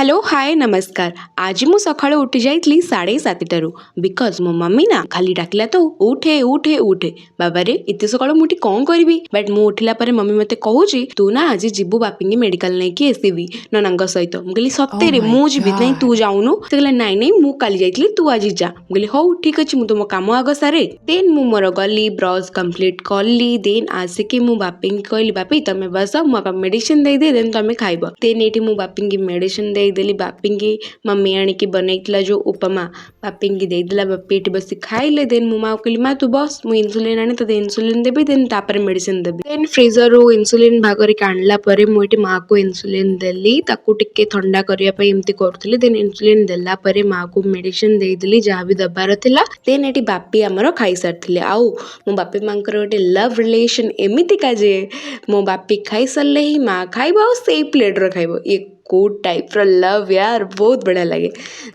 Hello hi नमस्कार। आज मु सकाळु उठी जाइली 7:30 बिकज मो मम्मी ना खाली डाकिला तो उठे उठे उठे बाबा रे एते सकाळु मुठी कौन करबी बट मु उठिला परे मम्मी मते कहूची तू ना आज जीबू बापिंगी मेडिकल नै कि एसीबी ननंग सहित मु कहली Oh सत्ते रे my मु जीबी नै तू God. जाउनु से कहला नाइ नाइ मु काली जाइतली तू आज जा मु कहली हौ ठीक अछि मु तुम काम आग सारे देन मु मोर गली ब्रश कंप्लीट करली देन आसिकी मु बापिंगी कहली बापी तमे बस मु आपा मेडिसिन दे दे देन तमे खाइबो देन एठी मु बापिंगी मेडिसिन देली बापिंगी मम्मी आनिकी बनैतला जो उपमा बापिंगी देदेला बापी एठी बसी खाइले देन मु माँ कहली माँ तू बस मु इन्सुलिन आनी तो इन्सुलिन देबी देन तापर मेडिसिन देबी देन फ्रीजर रो इन्सुलिन भागरे काढला परे मु एठी माँ को इन्सुलिन देली ताकू टिके ठंडा करिया पई एमती करथली देन इन्सुलिन देला परे माँ को मेडिसिन देदेली जहाँ भी दबार थिला देन एठी बापी हमर खाई सारथिले आउ मो बापी मांकर गोटे लव रिलेशन एमिति का जे मो बापी खाई सारले ही माँ खाइबो सेई प्लेट रो खाइबो ये कोड टाइप रो लव यार बहुत बढ़िया लगे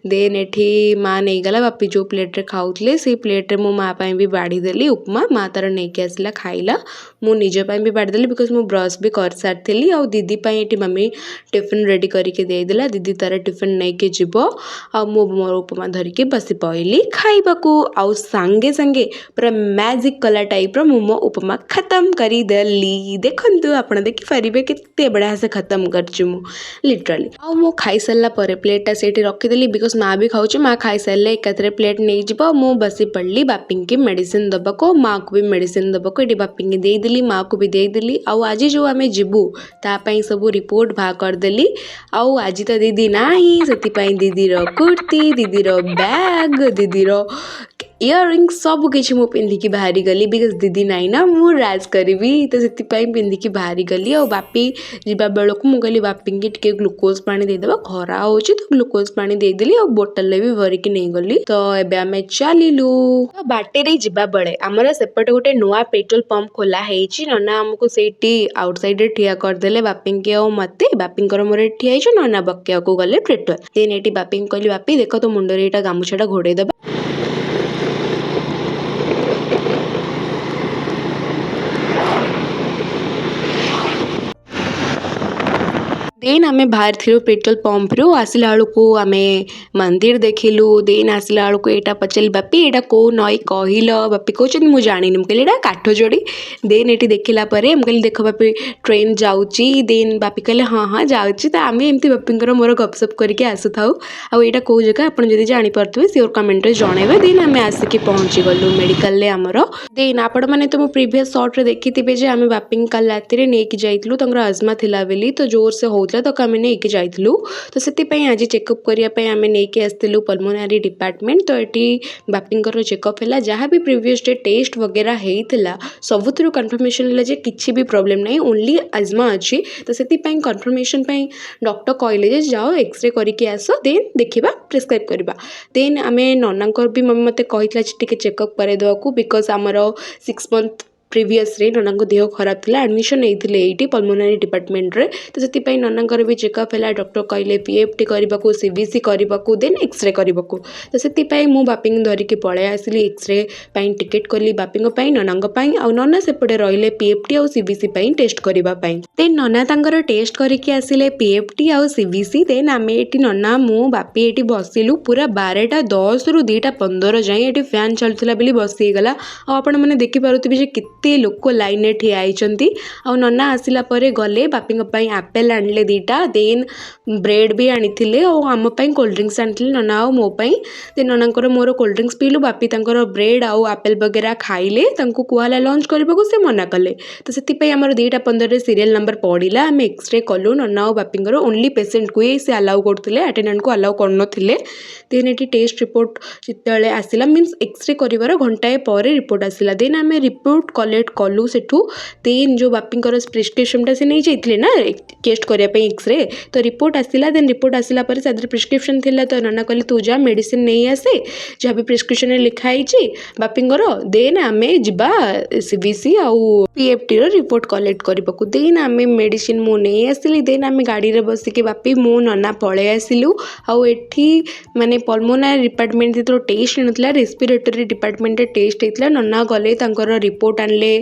देन एठी माँ नहीं गला बापी जो प्लेट रे खाउथले से प्लेट रे मो माँ पाई भी बाड़ी देली उपमा माँ तार नहीं के आसला खाइला मु निज पाई भी बाड़ी देली बिकॉज मु ब्रश भी कर सारथिली आ दीदी पाई एठी मम्मी टिफिन रेडी करके दे देला दीदी तार टिफिन नहीं के जिवो आ मो मोर उपमा धर के बसी पइली खाइबाकू आ संगे संगे पूरा मैजिक कला टाइप रो मो उपमा खत्म करी देली देखंतु आपण देखि परिबे केते बड़ा से खत्म करछु मु लिटरली आ मो खाई सारला परे प्लेटा सेठी रखीदेली बिकॉज माँ भी खाऊची माँ खाई सारे एकाथरे प्लेट नहीं जीव मु बसी पड़ली बापिंग की मेडिसिन दबाको माँ को भी मेडिसिन दबाको ये बापिंग देदेली माँ को भी देदेली आउ आज जो आम जीवु तापाई सब रिपोर्ट बाहर करदेली आउ आज तो दीदी नाही से दीदी रो कुर्ती दीदी रो बैग दीदी रो इयरिंग सब किसी मु पिंधिकी बाहरी गली बिकज दीदी नाई ना मु राज करी तो से पिंधिकी बाहरी गली और बापी जीवा बेलू मु कहली बापी टिके ग्लूकोज पानी देदेबा खरा हो तो ग्लूकोज पानी देदेली और बोतल भी भरिकी नहीं गली तो एबे आमे चलिलु बाटे रे जीवा बेले आमर सेपटे गोटे नुआ पेट्रोल पंप खोला हेची नना हमको सेठी आउटसाइड रे ठिया करदेले बापी और मते बापी मोर ठिया हेचो नना बक्या को गले पेट्रोल देन एटी बापी कहली बापी देख तो मुंडरे एटा गामुछाटा घोड़े देबा देन आमे बाहर थिलु पेट्रोल पंप रो आसिला को आमे मंदिर देखिलु देन आसिला को एटा पचल बापी एटा को नई कहिल बापी कहउछन मु जानिनी मु कहली एटा काठ जोड़ी देन एटी देखिला परे मु कहली देख बापी ट्रेन जाउची देन बापी कहले हां हां जाउची त आमे एमती बापींकर मोर गपसप करके आसु थाउ आ एटा को जगह आपण जदी जानि परथबे सियोर कमेंट रे जणेबे देन आमे आसिकी पहुंची गलु मेडिकल ले हमर देन आपण माने तो मो प्रीवियस शॉर्ट रे देखिथिबे जे आमे बापी काल राति रे नेकी जाइतलु तंगर अजमा थिला बेली तो जोर से होउतला तो आम नहीं जाइलु तो से आज चेकअप करने आम नहीं आसलु पल्मोनारी डिपार्टमेंट तो ये बापी चेकअप है जहाँ भी प्रीवियस डे टेस्ट वगैरह होता सबुथु कन्फर्मेशन है जे किसी भी प्रॉब्लम नहीं ओनली आजमा अच्छी तो से कन्फर्मेशन डॉक्टर कहले जाओ एक्सरे करके आस देन देखा प्रेस्क्राइब करवा देन आम नना भी मम्मी मत कही चेकअप करदेवा बिकज आमर 6 मंथ प्रीवियस रे नना देह खराब थिला एडमिशन होते ये पल्मोनारी डिपार्टमेंट रे तो से नना भी चेकअप है डॉक्टर कहले पीएफटी करने को सीबीसी करने को देन एक्सरे करने को तो से मु बापी धरिकी पलि आसली एक्सरे टिकेट कली बापी नना आ नना सेपटे रहिले पीएफटी और सीबीसी टेस्ट करने देन नना तांकर टेस्ट करके आसिले पीएफटी आउ सीबीसी देन आम ये नना मु बापी ये बसिलु पूरा 12:10 रु 2:15 जाए ये फैन चलुला बोली बसीगला आपण मैंने देखिपे केते लोक लाइन रे ठिया आइचंती आ नना आसिला परे गले बापी आपेल आनले 2टा देन ब्रेड भी आनिथिले और आम पई कोल्ड ड्रिंक्स आनिथिले नना आ मो पई देन ननांकर मोर कोल्ड ड्रिंक्स पीलु बापी तांकर ब्रेड आ आपेल वगैरह खाइले तांको कुहाला लंच करबाको से मना कले तो सेति हमर 2:15 रे सीरियल नंबर पड़िला आम एक्सरे कलु नना आ बापींकर ओनली पेशेंट को से अलाउ करथिले अटेंडेंट को अलाउ करनथिले देन एटी टेस्ट रिपोर्ट जितेबाला आसिला मीन्स एक्सरे करिवार घंटाए पर रिपोर्ट आसिला देन आम रिपोर्ट कलेक्ट कलु सेठू देन जो बापींकर प्रिस्क्रिप्शन से नहीं जाइए ना टेस्ट करने एक्सरे तो रिपोर्ट आसिला देन रिपोर्ट आसिला पर सादर प्रिस्क्रिप्शन थिला तो नना कहले तू जा मेडिसिन नहीं आसे जहाँ भी प्रिस्क्रिप्शन लिखाई बापींकर देन आमे जिबा सीबीसी आउ पीएफटी रो रिपोर्ट कलेक्ट करबाकू देन आमे मेडिसिन मु नहीं आसिली देन आमे गाड़ी रे बसिके बापी मु नना पळे आसिलु आउ एठी माने पल्मोनारी डिपार्टमेंट तो टेस्ट नथला रेस्पिरेटरी डिपार्टमेंट टेस्ट हेतला नना गले तांकर रिपोर्ट आनले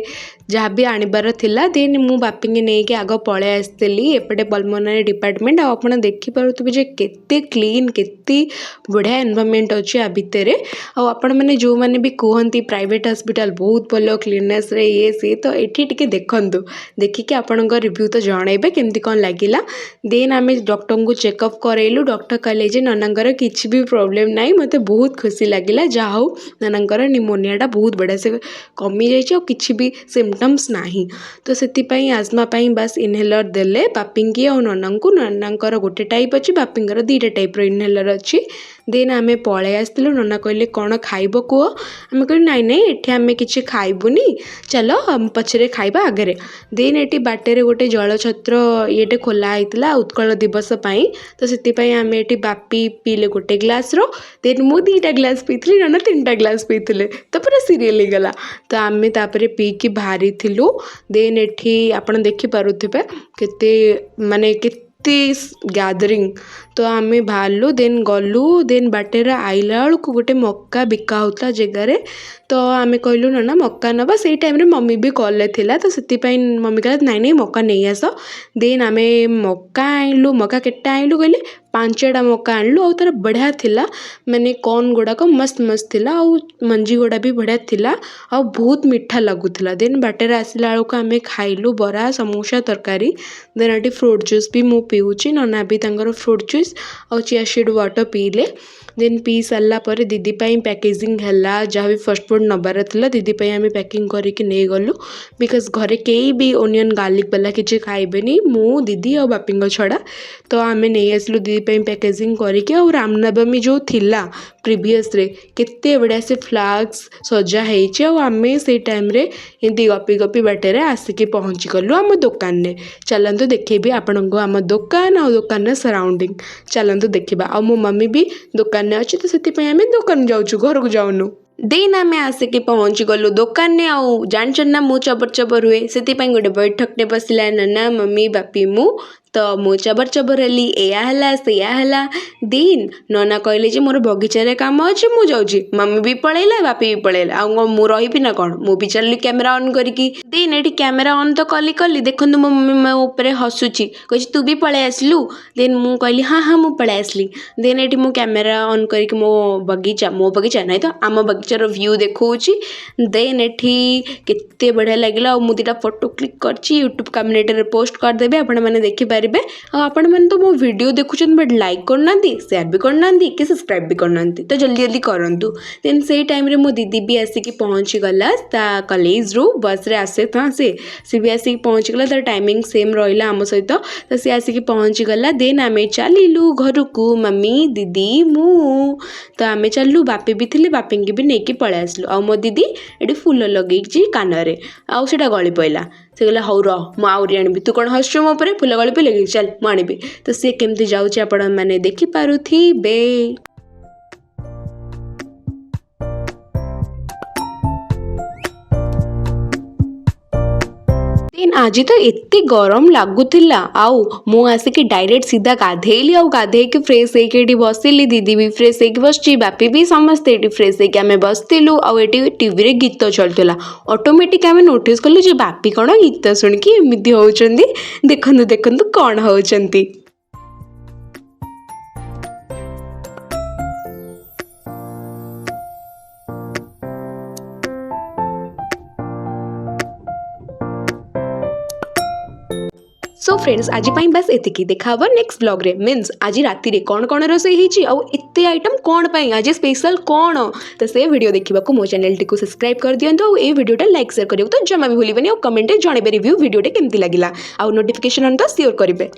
जहाँ भी आणबार थिला देन मु बापी नहीं आग पलि आसती एपटे पल्मोनारी डिपार्टमेंट आप देखिपे जे केते क्लीन केते बढ़िया एनवायरनमेंट अच्छे आ भितर आपण मैंने जो मैंने भी कहती प्राइवेट हॉस्पिटल बहुत भल क्लीननेस रे ये सी तो ये टिके देखंतु देखिके आपणकर रिव्यू तो जनइबे केमती कौन लगिला। देन आम डॉक्टर को चेकअप करैलु डॉक्टर कहले जे ननांगर किसी भी प्रॉब्लम ना मते बहुत खुशी लगिला जहा हो ननांगर निमोनियाटा बहुत बढ़िया से कमी जाइए और किसी भी सिम्पटम्स नाही तो से आजमा बस इनहेलर देले बापी की और नना को ननांकर गोटे टाइप अच्छी बापींकर दुईटा टाइप इनहेलर अच्छी। देन आम पलि आसलु नना कहले कौन खाइब कह आम कह नाई नाई एठी आम किसी खाइबुनी चलो पछरे खाइबा आगे। देन एटी बाटे गोटे जलछत्र ये खोला होता उत्कल दिवस पाई तो से आम एटी बापी पीले गोटे ग्लास रो देन मु 2टा ग्लास पीली नना 3टा ग्लास पीते तो पूरा सीरियल हो गला तो आम तापर पीकी बाहरी थिलु। देन एठी आपण देखि पारुथिबे केते माने गैदरिंग तो आम बाहरलु देन गलु देन बाटेर आइला बेलू गोटे मक्का बिका होता जगार तो आम कहलु ना मक्का नवा से टाइम रे मम्मी भी कॉल थिला तो से मम्मी कहला नाई नाई मक्का नहीं आस। देन आम मक्का आइलु मक्का केटा आइलु कहले 5टा मक्का आनलु और तार बढ़िया थिला माने कौन गुड़ाक मस्त मस्त थिला और मंजी गुड़ा भी बढ़िया थिला और बहुत मीठा लगुला। देन बाटेर आसला बेलू आम खाइलु बरा समोसा तरकारी देन ये फ्रूट जूस भी मु पीऊँची नना भी तांकर फ्रूट जूस और चिया सीड वाटर पीले। देन पी सारा पर दीदी पैकेजिंग है जहाँ भी फास्ट फूड नबार था दीदी आम पैकिंग करके नहीं गलु बिकज घरे कई भी ओनियन गार्लिक वाला किसी खाइबेनी मु दीदी और बापी छड़ा तो आम नहीं आसलु दीदी पैकेजिंग करके और रामनवमी जो थिला प्रीवियस रे केते बढ़िया से फ्लाग्स सजा है आम से टाइम रे एमती गपी गपी बाटे आसिकी पहुँची गलु आम दुकान ने चलतु देखेबी आपण को आम दुकान और दुकान सराउंडिंग चलतु देखा आ मो मम्मी भी दुकान ने अच्छी तो से दुकान जाऊँ घर को जाऊनु। देन आम आसिकी पहुँची गलु दुकान ने आउ जानचन ना मु चबर चबर हुए से गोटे बैठक ने बसला नना मम्मी बापी मु तो मु चबर चबर हेली एया से दिन नना कहले जे मोर बगीचारे काम अच्छे मु जाऊँगी मम्मी भी पलैला बापी भी पलैला आ मु रही ना कौन मु भी चलली कैमेरा ऑन करके दिन ये कैमेरा ऑन तो कली देखु मो मम्मी मो ऊपर हसुची कही तू भी पलि आसलु देन मु कहली हाँ हाँ मु पलि आसली। देन ये मु कैमेरा ऑन करके मो बगीचा नहीं तो आम बगीचार व्यू देखौची। देन एठी केते बढ़िया लगिला मु 2टा फोटो क्लिक करची यूट्यूब कम्युनिटी रे पोस्ट करदेबे आपण माने देखि पारिबे। आपण माने तो मो वीडियो देखुछन बट लाइक करना शेयर भी करना कि सब्सक्राइब भी करना तो जल्दी जल्दी करंतु। देन से टाइम रे मो दीदी भी आसिकी पहुँची गला ता कॉलेज रू बस रे आसे था से भी आसिकी पहुँची गला तार टाइमिंग सेम रहिला आम सहित तो सी आसिकी पहुँची गला। देन आमे चलिलु घर को मम्मी दीदी मु तो आमे चलू बापी भी थिले बापी की भी नहीं पलि आसलु आ मो दीदी ये फूल लगे कान आउ से गली पड़ा से कहला हौ रह मु आउरी आनिबी तू कौन हसु मो पर फूल गली पड़े चल मु आनिबी तो सी केमती जाऊँचे आपण मैंने देखिपारुथिबे। आज तो एते गरम लगुला आउ मु आसिकी डायरेक्ट सीधा गाधेली आउ गाधे के फ्रेश होके बसिली दीदी भी फ्रेश होके बसची बापी भी समस्ते ये फ्रेश होके आम बसलु आटी टीवी रे गीत चलुला ऑटोमेटिक आम नोटिस कलु जे बापी कौन गीत शुणिकी एमती होउछंदी देखंतु देखंतु कौन होउछंती। सो फ्रेंड्स आज बस एतिकी देखा नेक्स्ट ब्लॉग रे मीन्स आज राति रे कौन कौन रोसई होइची आ एते आइटम कौन पाई आज स्पेशल कौन तो से वीडियो देखा मो चैनल टी सब्सक्राइब कर दियंतु और ये वीडियोटा लाइक शेयर करियो तो जमा भी भूलिबेनी और कमेंट रे जणेबे रिव्यू वीडियोटा केमती लागिला आ नोटिफिकेशन ऑन तो शेयर करिवे।